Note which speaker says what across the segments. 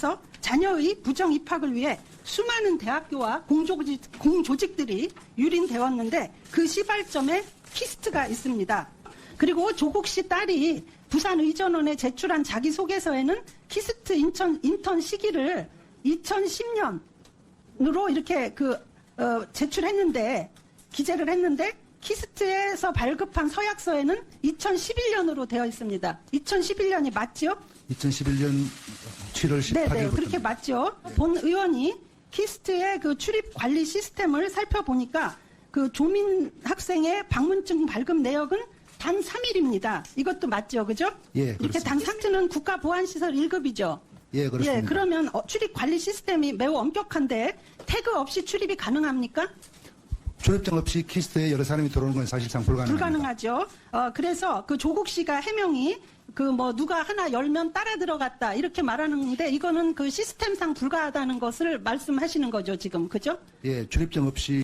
Speaker 1: 그래서 자녀의 부정 입학을 위해 수많은 대학교와 공조직들이 유린되었는데 그 시발점에 키스트가 있습니다. 그리고 조국 씨 딸이 부산의전원에 제출한 자기소개서에는 키스트 인턴 시기를 2010년으로 이렇게 제출했는데, 기재를 했는데, 키스트에서 발급한 서약서에는 2011년으로 되어 있습니다. 2011년이 맞죠?
Speaker 2: 2011년 7월 18일.
Speaker 1: 네네, 그렇게 맞죠. 본 의원이 키스트의 그 출입 관리 시스템을 살펴보니까 그 조민 학생의 방문증 발급 내역은 단 3일입니다. 이것도 맞죠, 그죠?
Speaker 2: 예,
Speaker 1: 이렇게
Speaker 2: 그렇습니다.
Speaker 1: 단 3일은 국가보안시설 1급이죠.
Speaker 2: 예, 그렇습니다.
Speaker 1: 예, 그러면 출입 관리 시스템이 매우 엄격한데 태그 없이 출입이 가능합니까?
Speaker 2: 출입증 없이 키스트에 여러 사람이 들어오는 건 사실상 불가능합니다.
Speaker 1: 불가능하죠. 그래서 그 조국 씨가 해명이 누가 하나 열면 따라 들어갔다 이렇게 말하는데 이거는 그 시스템상 불가하다는 것을 말씀하시는 거죠, 지금. 그죠?
Speaker 2: 예, 출입증 없이.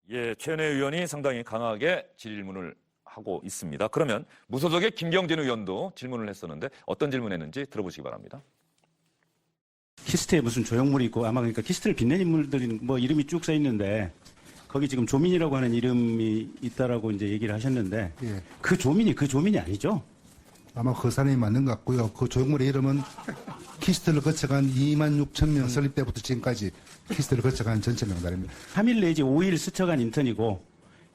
Speaker 3: 예, 최은혜 의원이 상당히 강하게 질문을 하고 있습니다. 그러면 무소속의 김경진 의원도 질문을 했었는데 어떤 질문했는지 들어보시기 바랍니다.
Speaker 4: 키스트에 무슨 조형물이 있고 아마 그러니까 키스트를 빛낸 인물들이 뭐 이름이 쭉 써 있는데 거기 지금 조민이라고 하는 이름이 있다라고 이제 얘기를 하셨는데
Speaker 2: 예.
Speaker 4: 그 조민이 아니죠?
Speaker 2: 아마 그 사람이 맞는 것 같고요. 그 조형물의 이름은 키스트를 거쳐간 26,000명 설립 때부터 지금까지 키스트를 거쳐간 전체 명단입니다.
Speaker 4: 3일 내지 5일 스쳐간 인턴이고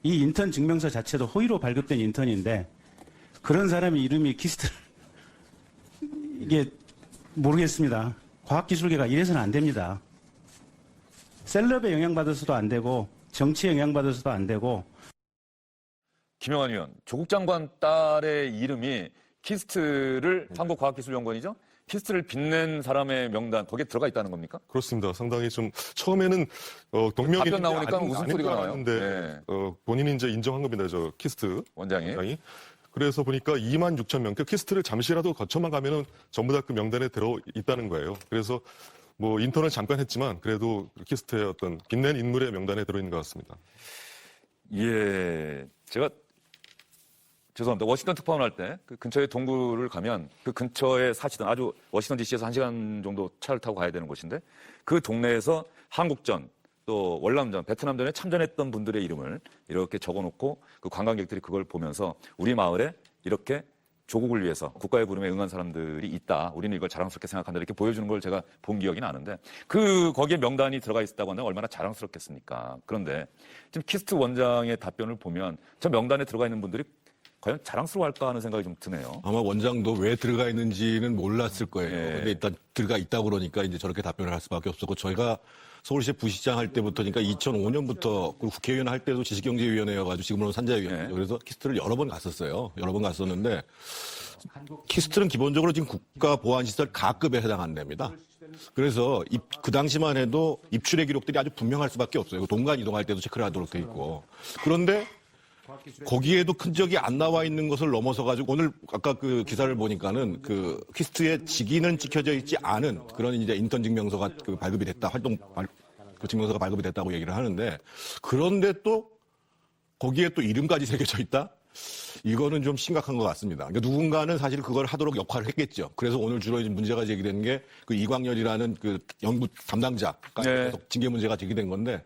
Speaker 4: 이 인턴 증명서 자체도 허위로 발급된 인턴인데 그런 사람의 이름이 키스트를 이게 모르겠습니다. 과학기술계가 이래서는 안 됩니다. 셀럽에 영향받아서도 안 되고 정치에 영향받아서도 안 되고.
Speaker 3: 김영환 의원, 조국 장관 딸의 이름이 키스트를 한국과학기술연구원이죠? 키스트를 빛낸 사람의 명단 거기에 들어가 있다는 겁니까?
Speaker 5: 그렇습니다. 상당히 좀 처음에는 동명이
Speaker 3: 답변 나오니까 웃음소리가 나와요.
Speaker 5: 네. 본인이 이제 인정한 겁니다. 저 키스트
Speaker 3: 원장이.
Speaker 5: 그래서 보니까 26,000명, 그 키스트를 잠시라도 거쳐만 가면은 전부 다 그 명단에 들어 있다는 거예요. 그래서 뭐 인턴을 잠깐 했지만 그래도 키스트의 어떤 빛낸 인물의 명단에 들어 있는 것 같습니다.
Speaker 3: 예, 제가 죄송합니다. 워싱턴 특파원 할 때 그 근처에 동굴을 가면 그 근처에 사시던 아주 워싱턴 DC에서 1시간 정도 차를 타고 가야 되는 곳인데 그 동네에서 한국전 또 월남전, 베트남전에 참전했던 분들의 이름을 이렇게 적어놓고 그 관광객들이 그걸 보면서 우리 마을에 이렇게 조국을 위해서 국가의 부름에 응한 사람들이 있다. 우리는 이걸 자랑스럽게 생각한다. 이렇게 보여주는 걸 제가 본 기억이 나는데 거기에 명단이 들어가 있었다고 한다면 얼마나 자랑스럽겠습니까? 그런데 지금 키스트 원장의 답변을 보면 저 명단에 들어가 있는 분들이 과연 자랑스러워할까 하는 생각이 좀 드네요.
Speaker 6: 아마 원장도 왜 들어가 있는지는 몰랐을 거예요.
Speaker 3: 예.
Speaker 6: 근데 일단 들어가 있다고 그러니까 이제 저렇게 답변을 할 수밖에 없었고 저희가 서울시 부시장 할 때부터니까 2005년부터 국회의원 할 때도 지식경제위원회여가지고 지금으로는 산자위원회죠. 그래서 키스트를 여러 번 갔었어요. 여러 번 갔었는데 키스트는 기본적으로 지금 국가보안시설 가급에 해당한답니다. 그래서 그 당시만 해도 입출의 기록들이 아주 분명할 수밖에 없어요. 동간 이동할 때도 체크를 하도록 돼 있고. 그런데 거기에도 큰 적이 안 나와 있는 것을 넘어서 가지고 오늘 아까 그 기사를 보니까는 그 키스트의 직위는 찍혀져 있지 않은 그런 이제 인턴 증명서가 발급이 됐다. 그 증명서가 발급이 됐다고 얘기를 하는데 그런데 또 거기에 또 이름까지 새겨져 있다? 이거는 좀 심각한 것 같습니다. 그러니까 누군가는 사실 그걸 하도록 역할을 했겠죠. 그래서 오늘 주로 이제 문제가 제기된 게 그 이광열이라는 그 연구 담당자가 계속 징계 문제가 제기된 건데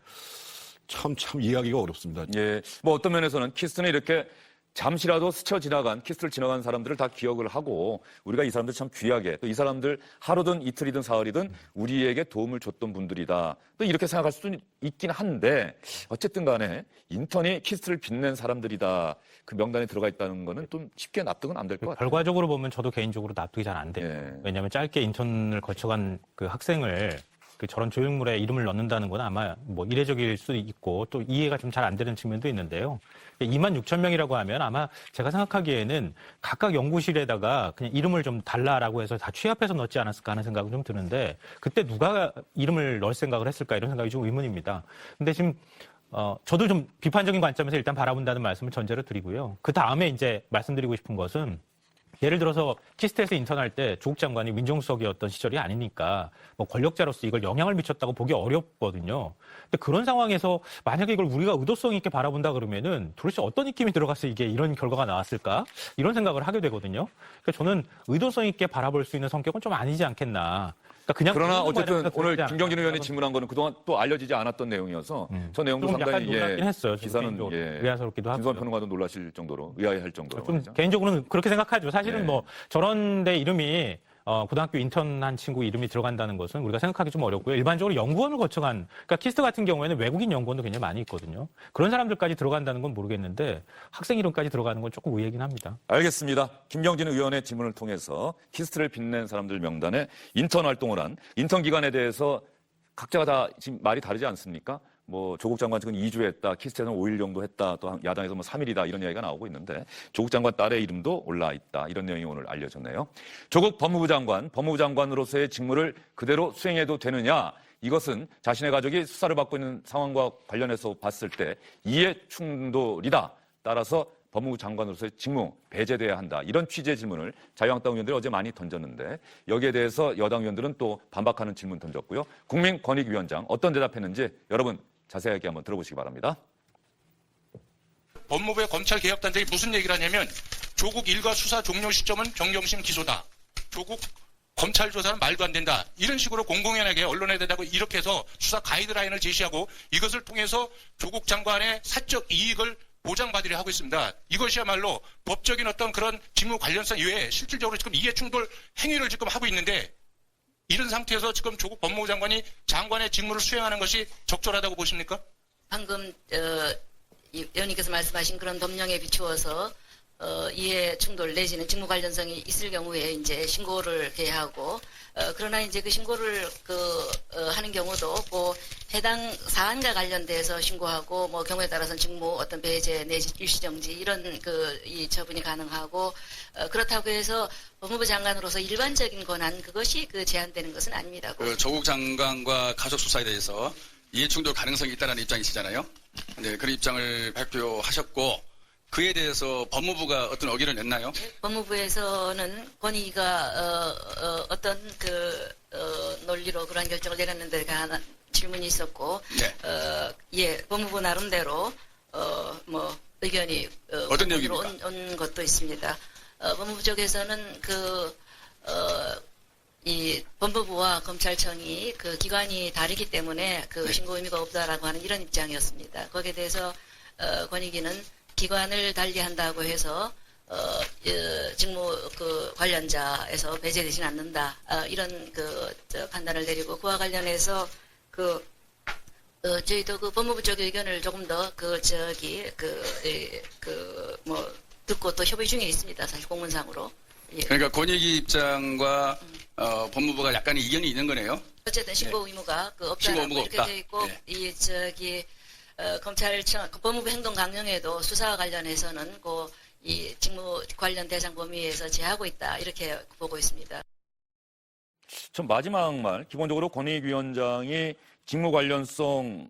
Speaker 6: 참 이해하기가 어렵습니다.
Speaker 3: 예, 뭐 어떤 면에서는 키스트는 이렇게 잠시라도 스쳐 지나간 키스트를 지나간 사람들을 다 기억을 하고 우리가 이 사람들 참 귀하게 또 이 사람들 하루든 이틀이든 사흘이든 우리에게 도움을 줬던 분들이다. 또 이렇게 생각할 수도 있긴 한데 어쨌든 간에 인턴이 키스트를 빛낸 사람들이다. 그 명단에 들어가 있다는 거는 좀 쉽게 납득은 안 될 것 같아요.
Speaker 7: 결과적으로 보면 저도 개인적으로 납득이 잘 안 돼요.
Speaker 3: 예.
Speaker 7: 왜냐하면 짧게 인턴을 거쳐간 그 학생을 그 저런 조형물에 이름을 넣는다는 건 아마 뭐 이례적일 수도 있고 또 이해가 좀 잘 안 되는 측면도 있는데요. 26,000명이라고 하면 아마 제가 생각하기에는 각각 연구실에다가 그냥 이름을 좀 달라라고 해서 다 취합해서 넣지 않았을까 하는 생각은 좀 드는데 그때 누가 이름을 넣을 생각을 했을까 이런 생각이 좀 의문입니다. 근데 지금 저도 좀 비판적인 관점에서 일단 바라본다는 말씀을 전제로 드리고요. 그 다음에 이제 말씀드리고 싶은 것은 예를 들어서 키스트에서 인턴할 때 조국 장관이 민정수석이었던 시절이 아니니까 뭐 권력자로서 이걸 영향을 미쳤다고 보기 어렵거든요. 근데 그런 상황에서 만약에 이걸 우리가 의도성 있게 바라본다 그러면은 도대체 어떤 입김이 들어가서 이게 이런 결과가 나왔을까? 이런 생각을 하게 되거든요. 그러니까 저는 의도성 있게 바라볼 수 있는 성격은 좀 아니지 않겠나. 그러니까
Speaker 3: 그러나
Speaker 7: 그냥
Speaker 3: 어쨌든 오늘
Speaker 7: 그러지
Speaker 3: 김경진 의원이
Speaker 7: 않을까.
Speaker 3: 질문한 거는 그동안 또 알려지지 않았던 내용이어서 저 내용도
Speaker 7: 좀 약간
Speaker 3: 상당히
Speaker 7: 놀랍긴 했어요.
Speaker 3: 기사는
Speaker 7: 개인적으로. 의아스럽기도
Speaker 3: 김수환
Speaker 7: 하고요.
Speaker 3: 평론가도 놀라실 정도로 의아해할 정도로
Speaker 7: 좀
Speaker 3: 말이죠.
Speaker 7: 개인적으로는 그렇게 생각하죠. 사실은
Speaker 3: 네.
Speaker 7: 뭐 저런 데 이름이 고등학교 인턴한 친구 이름이 들어간다는 것은 우리가 생각하기 좀 어렵고요. 일반적으로 연구원을 거쳐간, 그러니까 키스트 같은 경우에는 외국인 연구원도 굉장히 많이 있거든요. 그런 사람들까지 들어간다는 건 모르겠는데 학생 이름까지 들어가는 건 조금 의외긴 합니다.
Speaker 3: 알겠습니다. 김경진 의원의 질문을 통해서 키스트를 빛낸 사람들 명단에 인턴 활동을 한 인턴 기간에 대해서 각자가 다 지금 말이 다르지 않습니까? 뭐 조국 장관 측은 2주 했다, 키스트에서는 5일 정도 했다, 또 야당에서 뭐 3일이다 이런 이야기가 나오고 있는데 조국 장관 딸의 이름도 올라 있다 이런 내용이 오늘 알려졌네요. 조국 법무부 장관으로서의 직무를 그대로 수행해도 되느냐? 이것은 자신의 가족이 수사를 받고 있는 상황과 관련해서 봤을 때 이해 충돌이다. 따라서 법무부 장관으로서의 직무 배제돼야 한다. 이런 취지의 질문을 자유한국당 의원들이 어제 많이 던졌는데 여기에 대해서 여당 의원들은 또 반박하는 질문 던졌고요. 국민권익위원장 어떤 대답했는지 여러분 자세하게 한번 들어보시기 바랍니다.
Speaker 8: 법무부의 검찰개혁단장이 무슨 얘기를 하냐면 조국 일가 수사 종료 시점은 정경심 기소다. 조국 검찰 조사는 말도 안 된다. 이런 식으로 공공연하게 언론에 대다고 이렇게 해서 수사 가이드라인을 제시하고 이것을 통해서 조국 장관의 사적 이익을 보장받으려 하고 있습니다. 이것이야말로 법적인 어떤 그런 직무 관련성 이외에 실질적으로 지금 이해충돌 행위를 지금 하고 있는데 이런 상태에서 지금 조국 법무부 장관이 장관의 직무를 수행하는 것이 적절하다고 보십니까?
Speaker 9: 방금 의원님께서 말씀하신 그런 법령에 비추어서 이해 충돌 내지는 직무 관련성이 있을 경우에 이제 신고를 이렇게 하고 그러나 이제 그 신고를 하는 경우도 뭐 해당 사안과 관련돼서 신고하고 뭐 경우에 따라서는 직무 어떤 배제 내지 일시정지 이런 이 처분이 가능하고 그렇다고 해서 법무부 장관으로서 일반적인 권한 그것이 제한되는 것은 아닙니다.
Speaker 10: 조국 장관과 가족 수사에 대해서 이해충돌 가능성이 있다는 입장이시잖아요. 네, 그런 입장을 발표하셨고 그에 대해서 법무부가 어떤 의견을 냈나요?
Speaker 9: 법무부에서는 권익위가 어떤 논리로 그런 결정을 내렸는데 하나 질문이 있었고, 네. 법무부 나름대로 뭐 의견이
Speaker 10: 어떤 내용입니까?
Speaker 9: 온 것도 있습니다. 법무부 쪽에서는 이 법무부와 검찰청이 기관이 다르기 때문에
Speaker 10: 네.
Speaker 9: 신고 의미가 없다라고 하는 이런 입장이었습니다. 거기에 대해서 권익위는 기관을 달리한다고 해서 직무 관련자에서 배제되지는 않는다 이런 판단을 내리고 그와 관련해서 저희도 법무부 쪽의 의견을 조금 더 듣고 또 협의 중에 있습니다. 사실 공문상으로. 예.
Speaker 10: 그러니까 권익위 입장과 법무부가 약간의 이견이 있는 거네요.
Speaker 9: 어쨌든 신고 의무가 없다라고
Speaker 10: 신고 의무가
Speaker 9: 이렇게
Speaker 10: 없다.
Speaker 9: 되어 있고
Speaker 10: 네.
Speaker 9: 검찰청 법무부 행동 강령에도 수사와 관련해서는 이 직무 관련 대상 범위에서 제하고 있다 이렇게 보고 있습니다.
Speaker 3: 전 마지막 말 기본적으로 권익위원장이 직무 관련성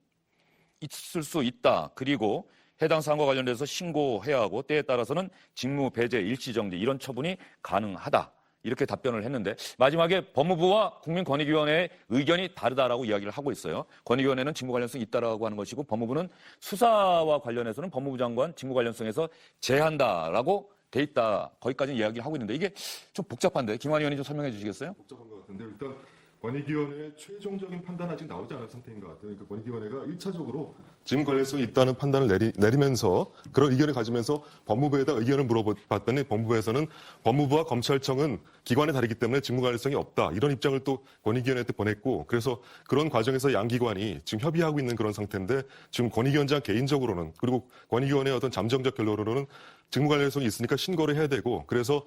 Speaker 3: 있을 수 있다. 그리고 해당 사안과 관련돼서 신고해야 하고 때에 따라서는 직무 배제, 일시정지 이런 처분이 가능하다. 이렇게 답변을 했는데 마지막에 법무부와 국민권익위원회의 의견이 다르다라고 이야기를 하고 있어요. 권익위원회는 직무 관련성이 있다라고 하는 것이고 법무부는 수사와 관련해서는 법무부 장관 직무 관련성에서 제한다라고 돼 있다. 거기까지는 이야기를 하고 있는데 이게 좀 복잡한데 김환희 의원님 좀 설명해 주시겠어요?
Speaker 5: 복잡한 것 같은데 일단 권익위원회의 최종적인 판단은 아직 나오지 않은 상태인 것 같아요. 그러니까 권익위원회가 1차적으로 직무 관련성이 있다는 판단을 내리면서 그런 의견을 가지면서 법무부에다 의견을 물어봤더니 법무부에서는 법무부와 검찰청은 기관이 다르기 때문에 직무 관련성이 없다. 이런 입장을 또 권익위원회한테 보냈고 그래서 그런 과정에서 양 기관이 지금 협의하고 있는 그런 상태인데 지금 권익위원장 개인적으로는 그리고 권익위원회의 어떤 잠정적 결론으로는 직무 관련성이 있으니까 신고를 해야 되고 그래서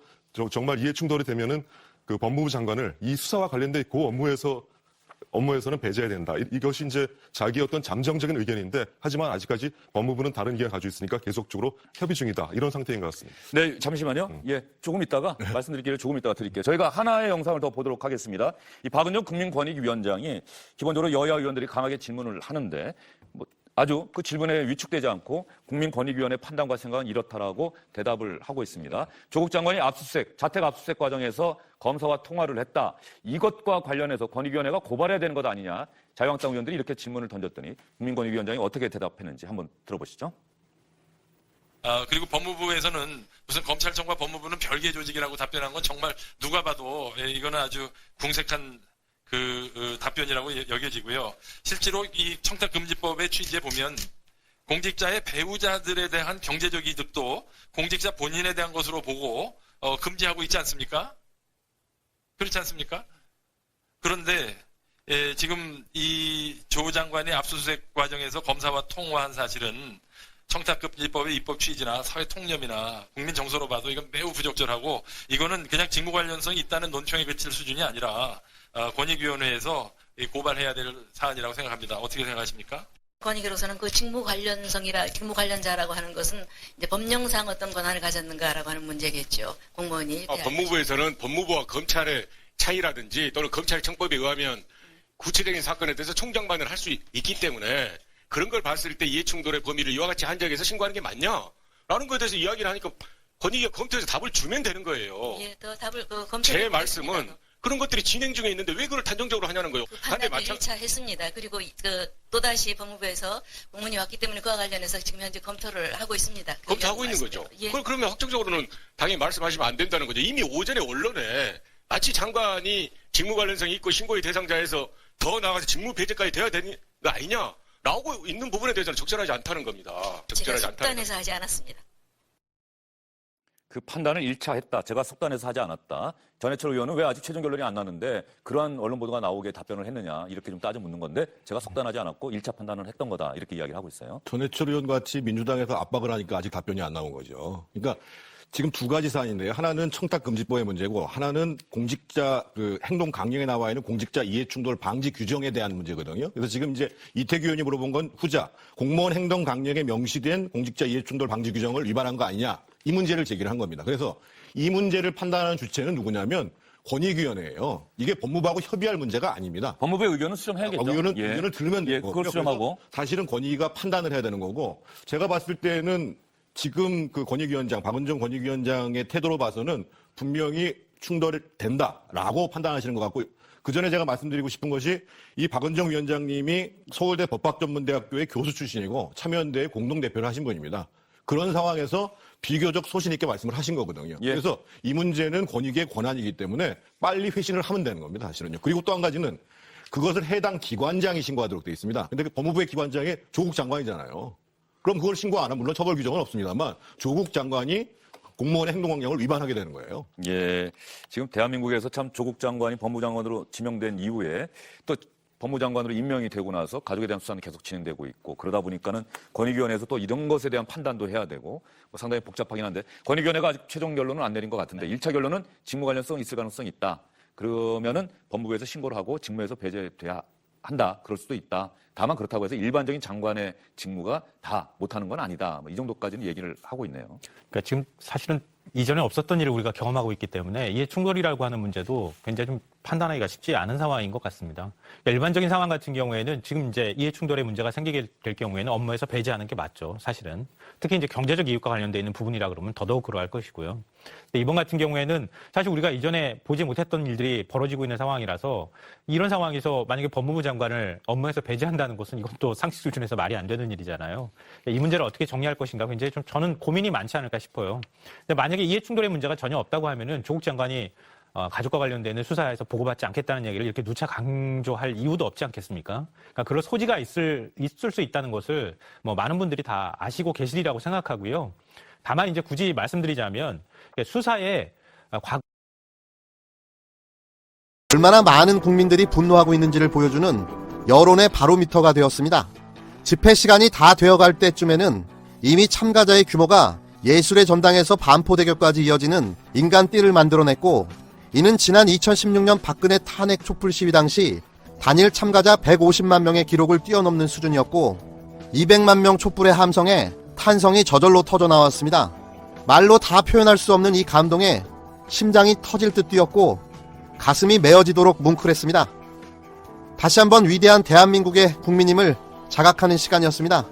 Speaker 5: 정말 이해 충돌이 되면은 법무부 장관을 이 수사와 관련된 그 업무에서는 배제해야 된다. 이것이 이제 자기의 어떤 잠정적인 의견인데 하지만 아직까지 법무부는 다른 의견을 가지고 있으니까 계속적으로 협의 중이다. 이런 상태인 것 같습니다.
Speaker 3: 네, 잠시만요. 조금 있다가 말씀드릴게요. 조금 있다가 드릴게요. 저희가 하나의 영상을 더 보도록 하겠습니다. 이 박은정 국민권익위원장이 기본적으로 여야 의원들이 강하게 질문을 하는데 아주 그 질문에 위축되지 않고 국민권익위원회 판단과 생각은 이렇다라고 대답을 하고 있습니다. 조국 장관이 자택 압수수색 과정에서 검사와 통화를 했다. 이것과 관련해서 권익위원회가 고발해야 되는 것 아니냐. 자유한국당 의원들이 이렇게 질문을 던졌더니 국민권익위원장이 어떻게 대답했는지 한번 들어보시죠.
Speaker 11: 그리고 법무부에서는 무슨 검찰청과 법무부는 별개 조직이라고 답변한 건 정말 누가 봐도 이거는 아주 궁색한 답변이라고 여겨지고요. 실제로 이 청탁금지법의 취지에 보면 공직자의 배우자들에 대한 경제적 이득도 공직자 본인에 대한 것으로 보고 금지하고 있지 않습니까? 그렇지 않습니까? 그런데 지금 이 조 장관이 압수수색 과정에서 검사와 통화한 사실은 청탁금지법의 입법 취지나 사회 통념이나 국민 정서로 봐도 이건 매우 부적절하고 이거는 그냥 직무 관련성이 있다는 논평에 그칠 수준이 아니라 권익위원회에서 고발해야 될 사안이라고 생각합니다. 어떻게 생각하십니까?
Speaker 9: 권익위로서는 그 직무 관련자라고 하는 것은 이제 법령상 어떤 권한을 가졌는가라고 하는 문제겠죠. 공무원이.
Speaker 12: 법무부에서는 법무부와 검찰의 차이라든지 또는 검찰 청법에 의하면 구체적인 사건에 대해서 총장반을 할 수 있기 때문에 그런 걸 봤을 때 이해충돌의 범위를 이와 같이 한정해서 신고하는 게 맞냐? 라는 것에 대해서 이야기를 하니까 권익위가 검토해서 답을 주면 되는 거예요.
Speaker 9: 예, 더 답을
Speaker 12: 제 말씀은 그런 것들이 진행 중에 있는데 왜 그걸 단정적으로 하냐는 거예요.
Speaker 9: 그 판단을 1차 했습니다. 그리고 또다시 법무부에서 공문이 왔기 때문에 그와 관련해서 지금 현재 검토를 하고 있습니다.
Speaker 12: 검토하고 있는 거죠.
Speaker 9: 예.
Speaker 12: 그러면 확정적으로는 당연히 말씀하시면 안 된다는 거죠. 이미 오전에 언론에 마치 장관이 직무 관련성이 있고 신고의 대상자에서 더 나아가서 직무 배제까지 돼야 되는 거 아니냐? 라고 있는 부분에 대해서는 적절하지 않다는 겁니다.
Speaker 9: 제가 속단해서 하지 않았습니다.
Speaker 3: 그 판단을 1차 했다. 제가 속단해서 하지 않았다. 전해철 의원은 왜 아직 최종 결론이 안 났는데 그러한 언론 보도가 나오게 답변을 했느냐 이렇게 좀 따져 묻는 건데 제가 속단하지 않았고 1차 판단을 했던 거다 이렇게 이야기를 하고 있어요.
Speaker 6: 전해철 의원 같이 민주당에서 압박을 하니까 아직 답변이 안 나온 거죠. 그러니까 지금 두 가지 사안인데요. 하나는 청탁금지법의 문제고 하나는 공직자 행동 강령에 나와 있는 공직자 이해충돌 방지 규정에 대한 문제거든요. 그래서 지금 이제 이태규 의원이 물어본 건 후자 공무원 행동 강령에 명시된 공직자 이해충돌 방지 규정을 위반한 거 아니냐 이 문제를 제기를 한 겁니다. 그래서 이 문제를 판단하는 주체는 누구냐면 권익위원회예요. 이게 법무부하고 협의할 문제가 아닙니다.
Speaker 3: 법무부의 의견은 수렴해야겠죠.
Speaker 6: 의견을 들으면 되고
Speaker 3: 그걸 수렴하고
Speaker 6: 사실은 권익위가 판단을 해야 되는 거고 제가 봤을 때는 지금 그 권익위원장 박은정 권익위원장의 태도로 봐서는 분명히 충돌이 된다라고 판단하시는 것 같고 그 전에 제가 말씀드리고 싶은 것이 이 박은정 위원장님이 서울대 법학전문대학교의 교수 출신이고 참여연대의 공동대표를 하신 분입니다. 그런 상황에서 비교적 소신 있게 말씀을 하신 거거든요.
Speaker 3: 예.
Speaker 6: 그래서 이 문제는 권익위의 권한이기 때문에 빨리 회신을 하면 되는 겁니다. 사실은요. 그리고 또 한 가지는 그것을 해당 기관장이 신고하도록 되어 있습니다. 근데 그 법무부의 기관장이 조국 장관이잖아요. 그럼 그걸 신고 안 하면 물론 처벌 규정은 없습니다만 조국 장관이 공무원의 행동강령을 위반하게 되는 거예요.
Speaker 3: 예, 지금 대한민국에서 참 조국 장관이 법무장관으로 지명된 이후에 또 법무장관으로 임명이 되고 나서 가족에 대한 수사는 계속 진행되고 있고 그러다 보니까는 권익위원회에서 또 이런 것에 대한 판단도 해야 되고 뭐 상당히 복잡하긴 한데 권익위원회가 아직 최종 결론은 안 내린 것 같은데 1차 결론은 직무 관련성 있을 가능성이 있다. 그러면은 법무부에서 신고를 하고 직무에서 배제돼야 한다. 그럴 수도 있다. 다만 그렇다고 해서 일반적인 장관의 직무가 다 못하는 건 아니다. 뭐 이 정도까지는 얘기를 하고 있네요.
Speaker 7: 그러니까 지금 사실은 이전에 없었던 일을 우리가 경험하고 있기 때문에 이해 충돌이라고 하는 문제도 굉장히 좀 판단하기가 쉽지 않은 상황인 것 같습니다. 그러니까 일반적인 상황 같은 경우에는 지금 이제 이해 충돌의 문제가 생기게 될 경우에는 업무에서 배제하는 게 맞죠, 사실은. 특히 이제 경제적 이익과 관련돼 있는 부분이라 그러면 더더욱 그러할 것이고요. 근데 이번 같은 경우에는 사실 우리가 이전에 보지 못했던 일들이 벌어지고 있는 상황이라서 이런 상황에서 만약에 법무부 장관을 업무에서 배제한다는 것은 이건 또 상식 수준에서 말이 안 되는 일이잖아요. 이 문제를 어떻게 정리할 것인가 굉장히 좀 저는 고민이 많지 않을까 싶어요. 근데 만약에 이해 충돌의 문제가 전혀 없다고 하면은 조국 장관이 가족과 관련되는 수사에서 보고받지 않겠다는 얘기를 이렇게 누차 강조할 이유도 없지 않겠습니까? 그러니까 그럴 소지가 있을 수 있다는 것을 뭐 많은 분들이 다 아시고 계시리라고 생각하고요. 다만 이제 굳이 말씀드리자면 수사에
Speaker 13: 얼마나 많은 국민들이 분노하고 있는지를 보여주는 여론의 바로미터가 되었습니다. 집회 시간이 다 되어갈 때쯤에는 이미 참가자의 규모가 예술의 전당에서 반포대교까지 이어지는 인간띠를 만들어냈고 이는 지난 2016년 박근혜 탄핵 촛불 시위 당시 단일 참가자 150만 명의 기록을 뛰어넘는 수준이었고 200만 명 촛불의 함성에 탄성이 저절로 터져나왔습니다. 말로 다 표현할 수 없는 이 감동에 심장이 터질 듯 뛰었고 가슴이 메어지도록 뭉클했습니다. 다시 한번 위대한 대한민국의 국민임을 자각하는 시간이었습니다.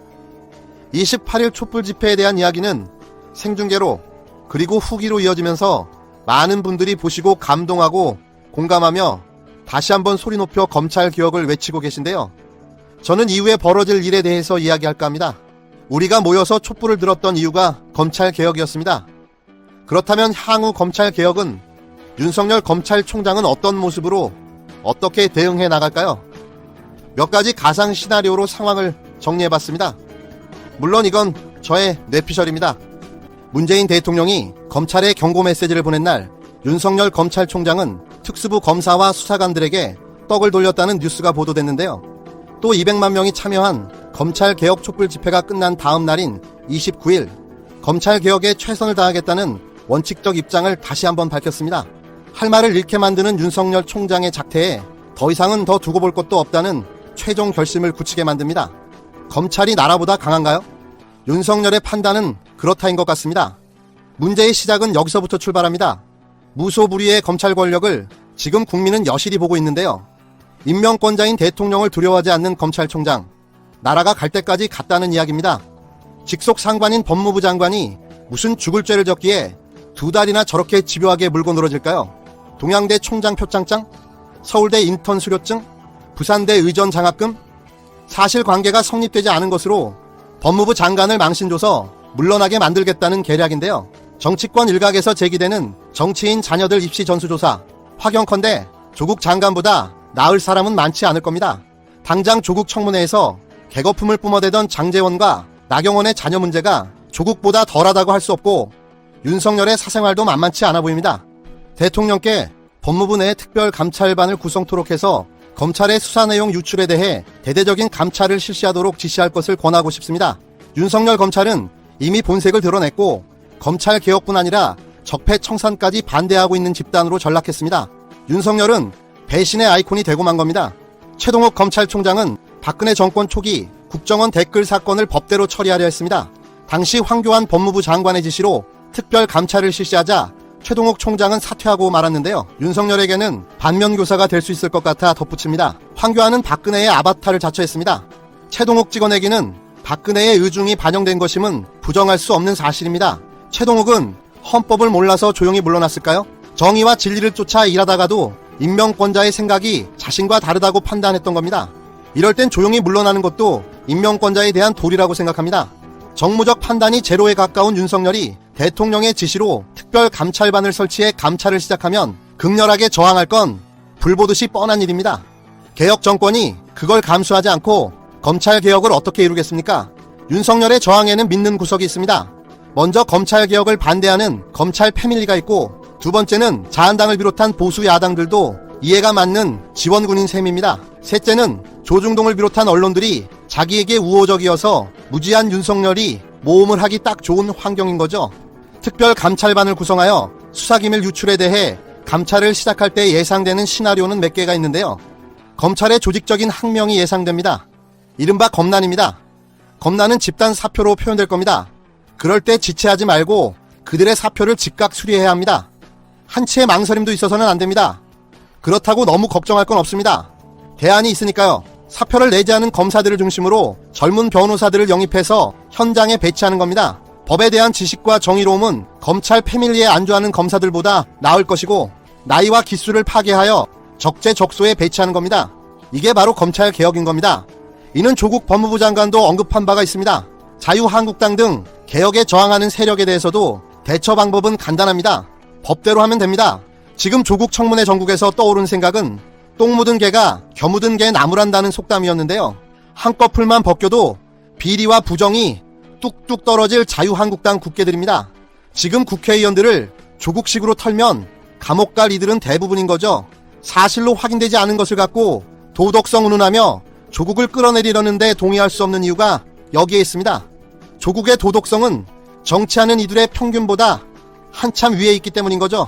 Speaker 13: 28일 촛불 집회에 대한 이야기는 생중계로 그리고 후기로 이어지면서 많은 분들이 보시고 감동하고 공감하며 다시 한번 소리 높여 검찰 개혁을 외치고 계신데요. 저는 이후에 벌어질 일에 대해서 이야기할까 합니다. 우리가 모여서 촛불을 들었던 이유가 검찰 개혁이었습니다. 그렇다면 향후 검찰 개혁은 윤석열 검찰총장은 어떤 모습으로 어떻게 대응해 나갈까요? 몇 가지 가상 시나리오로 상황을 정리해봤습니다. 물론 이건 저의 뇌피셜입니다. 문재인 대통령이 검찰에 경고 메시지를 보낸 날 윤석열 검찰총장은 특수부 검사와 수사관들에게 떡을 돌렸다는 뉴스가 보도됐는데요. 또 200만 명이 참여한 검찰개혁 촛불 집회가 끝난 다음 날인 29일 검찰개혁에 최선을 다하겠다는 원칙적 입장을 다시 한번 밝혔습니다. 할 말을 잃게 만드는 윤석열 총장의 작태에 더 이상은 더 두고 볼 것도 없다는 최종 결심을 굳히게 만듭니다. 검찰이 나라보다 강한가요? 윤석열의 판단은 그렇다인 것 같습니다. 문제의 시작은 여기서부터 출발합니다. 무소불위의 검찰 권력을 지금 국민은 여실히 보고 있는데요. 임명권자인 대통령을 두려워하지 않는 검찰총장, 나라가 갈 때까지 갔다는 이야기입니다. 직속 상관인 법무부 장관이 무슨 죽을 죄를 졌기에 2달이나 저렇게 집요하게 물고 늘어질까요? 동양대 총장 표창장? 서울대 인턴 수료증? 부산대 의전 장학금? 사실관계가 성립되지 않은 것으로 법무부 장관을 망신줘서 물러나게 만들겠다는 계략인데요. 정치권 일각에서 제기되는 정치인 자녀들 입시 전수조사, 확연컨대 조국 장관보다 나을 사람은 많지 않을 겁니다. 당장 조국 청문회에서 개거품을 뿜어대던 장제원과 나경원의 자녀 문제가 조국보다 덜하다고 할 수 없고 윤석열의 사생활도 만만치 않아 보입니다. 대통령께 법무부 내 특별감찰반을 구성토록 해서 검찰의 수사 내용 유출에 대해 대대적인 감찰을 실시하도록 지시할 것을 권하고 싶습니다. 윤석열 검찰은 이미 본색을 드러냈고 검찰 개혁뿐 아니라 적폐청산까지 반대하고 있는 집단으로 전락했습니다. 윤석열은 배신의 아이콘이 되고 만 겁니다. 최동욱 검찰총장은 박근혜 정권 초기 국정원 댓글 사건을 법대로 처리하려 했습니다. 당시 황교안 법무부 장관의 지시로 특별 감찰을 실시하자 최동욱 총장은 사퇴하고 말았는데요. 윤석열에게는 반면교사가 될 수 있을 것 같아 덧붙입니다. 황교안은 박근혜의 아바타를 자처했습니다. 최동욱 찍어내기는 박근혜의 의중이 반영된 것임은 부정할 수 없는 사실입니다. 최동욱은 헌법을 몰라서 조용히 물러났을까요? 정의와 진리를 쫓아 일하다가도 임명권자의 생각이 자신과 다르다고 판단했던 겁니다. 이럴 땐 조용히 물러나는 것도 임명권자에 대한 도리라고 생각합니다. 정무적 판단이 제로에 가까운 윤석열이 대통령의 지시로 특별감찰반을 설치해 감찰을 시작하면 극렬하게 저항할 건 불보듯이 뻔한 일입니다. 개혁 정권이 그걸 감수하지 않고 검찰개혁을 어떻게 이루겠습니까? 윤석열의 저항에는 믿는 구석이 있습니다. 먼저 검찰개혁을 반대하는 검찰 패밀리가 있고, 두 번째는 자한당을 비롯한 보수 야당들도 이해가 맞는 지원군인 셈입니다. 셋째는 조중동을 비롯한 언론들이 자기에게 우호적이어서 무지한 윤석열이 모험을 하기 딱 좋은 환경인 거죠. 특별감찰반을 구성하여 수사기밀 유출에 대해 감찰을 시작할 때 예상되는 시나리오는 몇 개가 있는데요. 검찰의 조직적인 항명이 예상됩니다. 이른바 검난입니다. 검난은 집단 사표로 표현될 겁니다. 그럴 때 지체하지 말고 그들의 사표를 즉각 수리해야 합니다. 한치의 망설임도 있어서는 안 됩니다. 그렇다고 너무 걱정할 건 없습니다. 대안이 있으니까요. 사표를 내지 않은 검사들을 중심으로 젊은 변호사들을 영입해서 현장에 배치하는 겁니다. 법에 대한 지식과 정의로움은 검찰 패밀리에 안주하는 검사들보다 나을 것이고, 나이와 기수를 파괴하여 적재적소에 배치하는 겁니다. 이게 바로 검찰 개혁인 겁니다. 이는 조국 법무부 장관도 언급한 바가 있습니다. 자유한국당 등 개혁에 저항하는 세력에 대해서도 대처 방법은 간단합니다. 법대로 하면 됩니다. 지금 조국 청문회 전국에서 떠오른 생각은 똥 묻은 개가 겨 묻은 개 나무란다는 속담이었는데요. 한꺼풀만 벗겨도 비리와 부정이 뚝뚝 떨어질 자유한국당 국회들입니다. 지금 국회의원들을 조국식으로 털면 감옥 갈 이들은 대부분인 거죠. 사실로 확인되지 않은 것을 갖고 도덕성 운운하며 조국을 끌어내리려는데 동의할 수 없는 이유가 여기에 있습니다. 조국의 도덕성은 정치하는 이들의 평균보다 한참 위에 있기 때문인 거죠.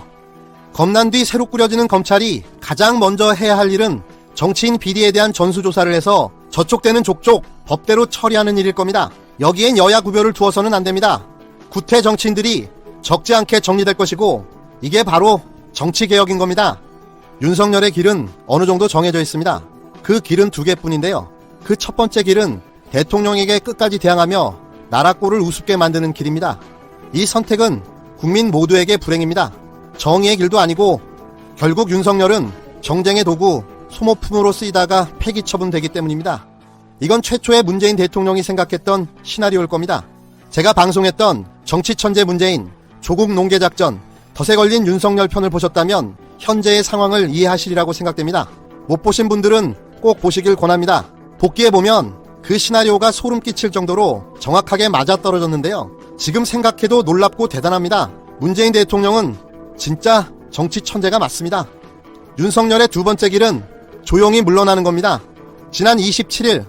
Speaker 13: 검난 뒤 새로 꾸려지는 검찰이 가장 먼저 해야 할 일은 정치인 비리에 대한 전수조사를 해서 저촉되는 족족 법대로 처리하는 일일 겁니다. 여기엔 여야 구별을 두어서는 안 됩니다. 구태 정치인들이 적지 않게 정리될 것이고, 이게 바로 정치개혁인 겁니다. 윤석열의 길은 어느 정도 정해져 있습니다. 그 길은 두 개뿐인데요. 그 첫 번째 길은 대통령에게 끝까지 대항하며 나라 꼴을 우습게 만드는 길입니다. 이 선택은 국민 모두에게 불행입니다. 정의의 길도 아니고 결국 윤석열은 정쟁의 도구, 소모품으로 쓰이다가 폐기 처분되기 때문입니다. 이건 최초의 문재인 대통령이 생각했던 시나리오일 겁니다. 제가 방송했던 정치천재 문재인, 조국 농계작전, 덫에 걸린 윤석열 편을 보셨다면 현재의 상황을 이해하시리라고 생각됩니다. 못 보신 분들은 꼭 보시길 권합니다. 복귀해보면 그 시나리오가 소름 끼칠 정도로 정확하게 맞아떨어졌는데요. 지금 생각해도 놀랍고 대단합니다. 문재인 대통령은 진짜 정치 천재가 맞습니다. 윤석열의 두 번째 길은 조용히 물러나는 겁니다. 지난 27일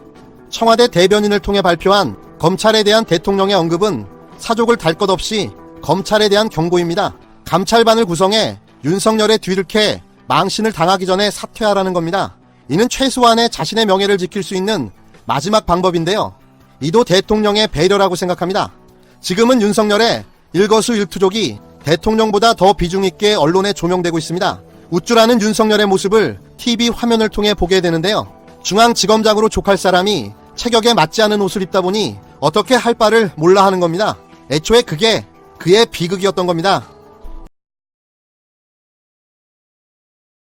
Speaker 13: 청와대 대변인을 통해 발표한 검찰에 대한 대통령의 언급은 사족을 달 것 없이 검찰에 대한 경고입니다. 감찰반을 구성해 윤석열의 뒤를 캐 망신을 당하기 전에 사퇴하라는 겁니다. 이는 최소한의 자신의 명예를 지킬 수 있는 마지막 방법인데요. 이도 대통령의 배려라고 생각합니다. 지금은 윤석열의 일거수일투족이 대통령보다 더 비중 있게 언론에 조명되고 있습니다. 우쭐하는 윤석열의 모습을 TV 화면을 통해 보게 되는데요. 중앙지검장으로 족할 사람이 체격에 맞지 않은 옷을 입다 보니 어떻게 할 바를 몰라 하는 겁니다. 애초에 그게 그의 비극이었던 겁니다.